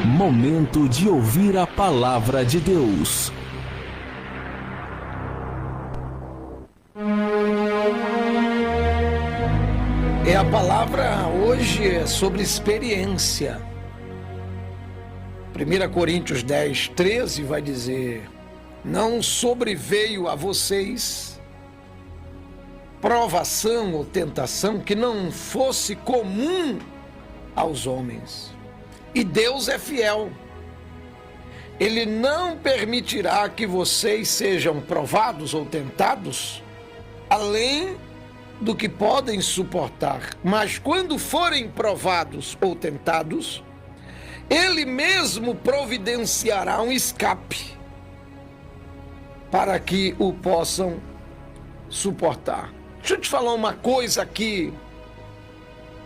Momento de ouvir a palavra de Deus. A palavra hoje é sobre experiência. 1 Coríntios 10, 13 vai dizer: não sobreveio a vocês provação ou tentação que não fosse comum aos homens. E Deus é fiel. Ele não permitirá que vocês sejam provados ou tentados além do que podem suportar. Mas quando forem provados ou tentados, Ele mesmo providenciará um escape para que o possam suportar. Deixa eu te falar uma coisa aqui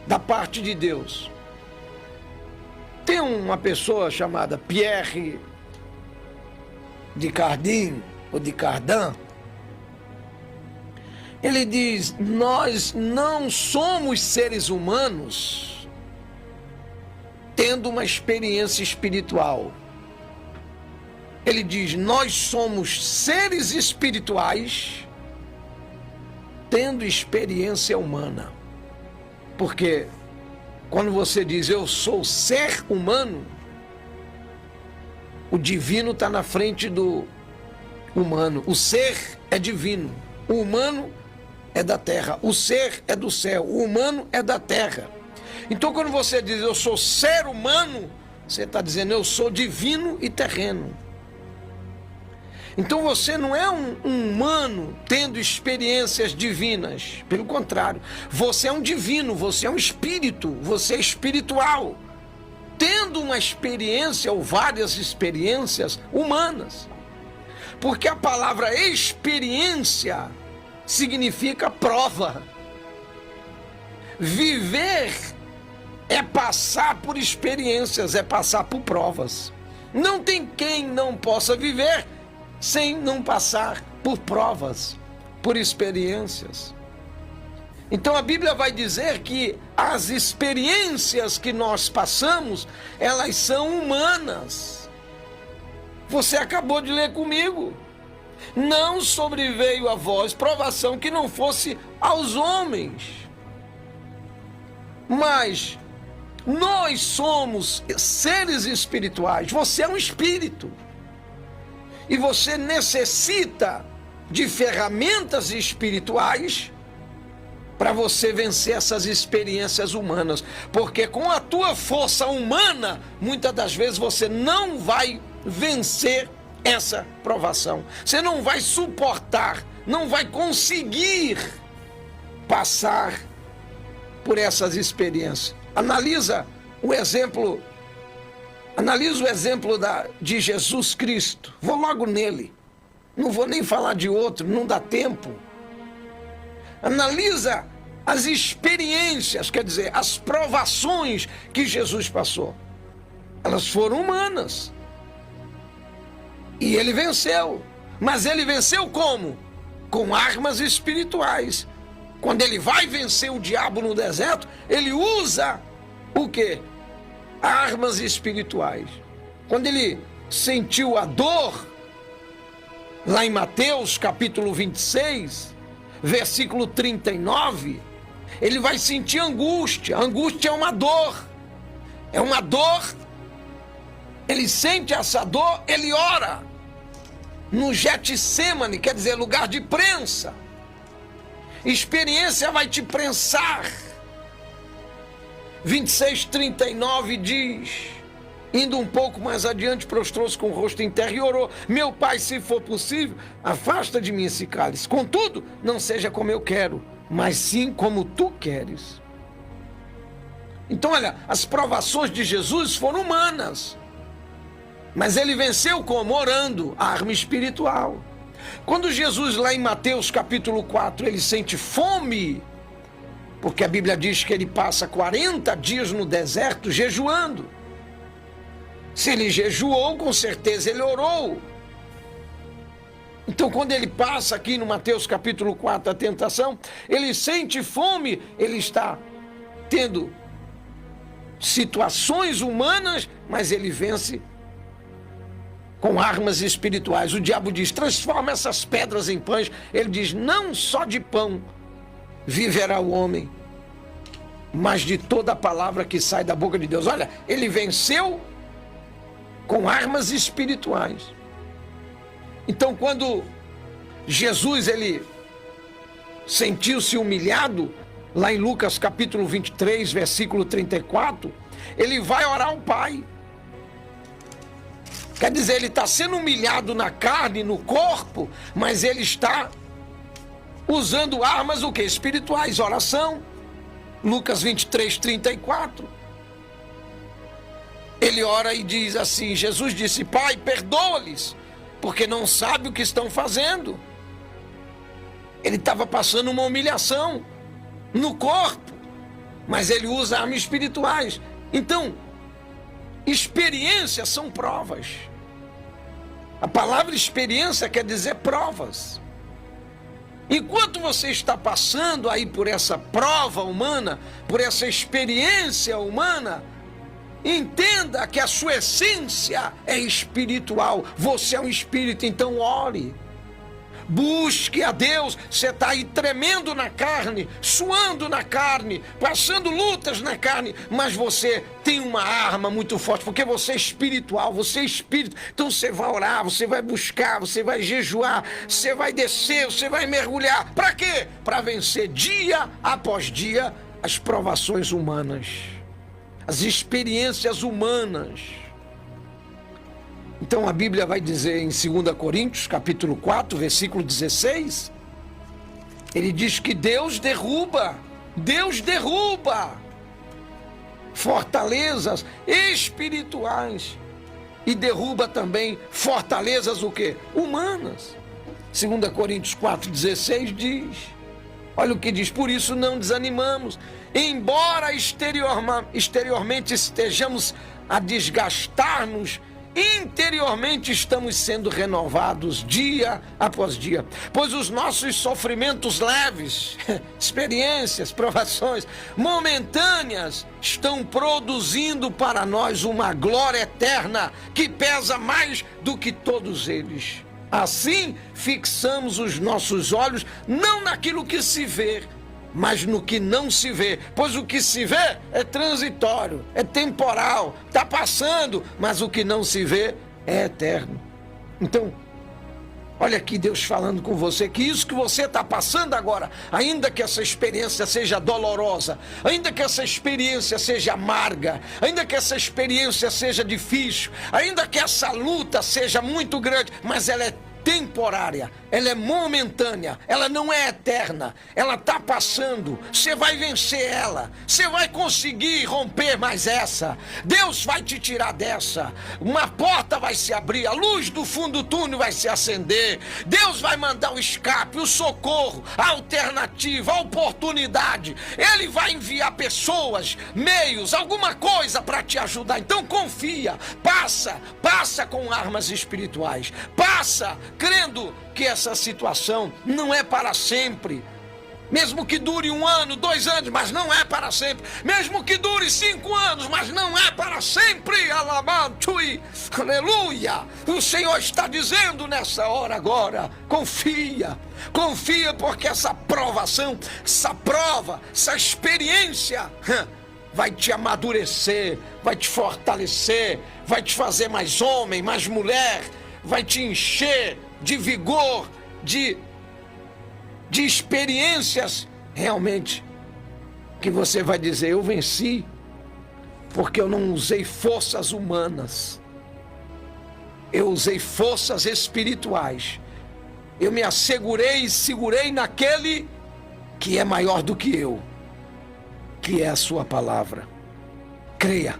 da parte de Deus. Tem uma pessoa chamada Pierre de Cardin, ou de Cardin. Ele diz: nós não somos seres humanos tendo uma experiência espiritual. Ele diz: nós somos seres espirituais tendo experiência humana. Porque quando você diz eu sou ser humano, o divino está na frente do humano. O ser é divino, o humano é da terra, o ser é do céu, o humano é da terra. Então quando você diz eu sou ser humano, você está dizendo eu sou divino e terreno. Então você não é um humano tendo experiências divinas. Pelo contrário, você é um divino, você é um espírito, você é espiritual, tendo uma experiência ou várias experiências humanas. Porque a palavra experiência significa prova. Viver é passar por experiências, é passar por provas. Não tem quem não possa viver sem não passar por provas, por experiências. Então a Bíblia vai dizer que as experiências que nós passamos, elas são humanas. Você acabou de ler comigo. Não sobreveio a vós provação que não fosse aos homens. Mas nós somos seres espirituais. Você é um espírito. E você necessita de ferramentas espirituais para você vencer essas experiências humanas. Porque com a tua força humana, muitas das vezes você não vai vencer essa provação. Você não vai suportar, não vai conseguir passar por essas experiências. Analisa o exemplo de Jesus Cristo. Vou logo nele. Não vou nem falar de outro, não dá tempo. Analisa as experiências, quer dizer, as provações que Jesus passou. Elas foram humanas. E ele venceu. Mas ele venceu como? Com armas espirituais. Quando ele vai vencer o diabo no deserto, ele usa o quê? Armas espirituais. Quando ele sentiu a dor, lá em Mateus capítulo 26, versículo 39, ele vai sentir angústia. A angústia é uma dor. É uma dor. Ele sente essa dor, ele ora. No Getsêmani, quer dizer, lugar de prensa. Experiência vai te prensar. 26:39 diz: indo um pouco mais adiante, prostrou-se com o rosto em terra e orou: meu Pai, se for possível, afasta de mim esse cálice. Contudo, não seja como eu quero, mas sim como tu queres. Então, olha, as provações de Jesus foram humanas. Mas ele venceu como? Orando, a arma espiritual. Quando Jesus, lá em Mateus capítulo 4, ele sente fome, porque a Bíblia diz que ele passa 40 dias no deserto jejuando. Se ele jejuou, com certeza ele orou. Então, quando ele passa aqui no Mateus capítulo 4 a tentação, ele sente fome, ele está tendo situações humanas, mas ele vence com armas espirituais. O diabo diz: transforma essas pedras em pães. Ele diz: não só de pão viverá o homem, mas de toda a palavra que sai da boca de Deus. Olha, ele venceu com armas espirituais. Então, quando Jesus ele sentiu-se humilhado, lá em Lucas capítulo 23, versículo 34, ele vai orar ao Pai. Quer dizer, ele está sendo humilhado na carne, no corpo, mas ele está usando armas o quê? Espirituais, oração. Lucas 23, 34. Ele ora e diz assim, Jesus disse: Pai, perdoa-lhes, porque não sabe o que estão fazendo. Ele estava passando uma humilhação no corpo, mas ele usa armas espirituais. Então, experiências são provas. A palavra experiência quer dizer provas. Enquanto você está passando aí por essa prova humana, por essa experiência humana, entenda que a sua essência é espiritual. Você é um espírito, então ore. Busque a Deus. Você está aí tremendo na carne, suando na carne, passando lutas na carne, mas você tem uma arma muito forte, porque você é espiritual, você é espírito. Então você vai orar, você vai buscar, você vai jejuar, você vai descer, você vai mergulhar. Para quê? Para vencer dia após dia as provações humanas, as experiências humanas. Então a Bíblia vai dizer em 2 Coríntios, capítulo 4, versículo 16, ele diz que Deus derruba fortalezas espirituais e derruba também fortalezas o quê? Humanas. 2 Coríntios 4, 16 diz, olha o que diz: por isso não desanimamos, embora exteriormente estejamos a desgastar-nos, interiormente estamos sendo renovados dia após dia, pois os nossos sofrimentos leves, experiências, provações momentâneas, estão produzindo para nós uma glória eterna que pesa mais do que todos eles. Assim, fixamos os nossos olhos não naquilo que se vê, mas no que não se vê, pois o que se vê é transitório, é temporal, está passando, mas o que não se vê é eterno. Então, olha aqui Deus falando com você, que isso que você está passando agora, ainda que essa experiência seja dolorosa, ainda que essa experiência seja amarga, ainda que essa experiência seja difícil, ainda que essa luta seja muito grande, mas ela é temporária, ela é momentânea, ela não é eterna, ela está passando. Você vai vencer ela, você vai conseguir romper mais essa. Deus vai te tirar dessa, uma porta vai se abrir, a luz do fundo do túnel vai se acender, Deus vai mandar o escape, o socorro, a alternativa, a oportunidade. Ele vai enviar pessoas, meios, alguma coisa para te ajudar. Então confia, passa com armas espirituais, passa crendo que essa situação não é para sempre. Mesmo que dure 1 ano, 2 anos, mas não é para sempre. Mesmo que dure 5 anos, mas não é para sempre. Alabantui, aleluia. O Senhor está dizendo nessa hora agora, confia, porque essa provação, essa prova, essa experiência vai te amadurecer, vai te fortalecer, vai te fazer mais homem, mais mulher, vai te encher de vigor, de experiências realmente, que você vai dizer: eu venci, porque eu não usei forças humanas, eu usei forças espirituais, eu me assegurei e segurei naquele que é maior do que eu, que é a sua palavra. Creia.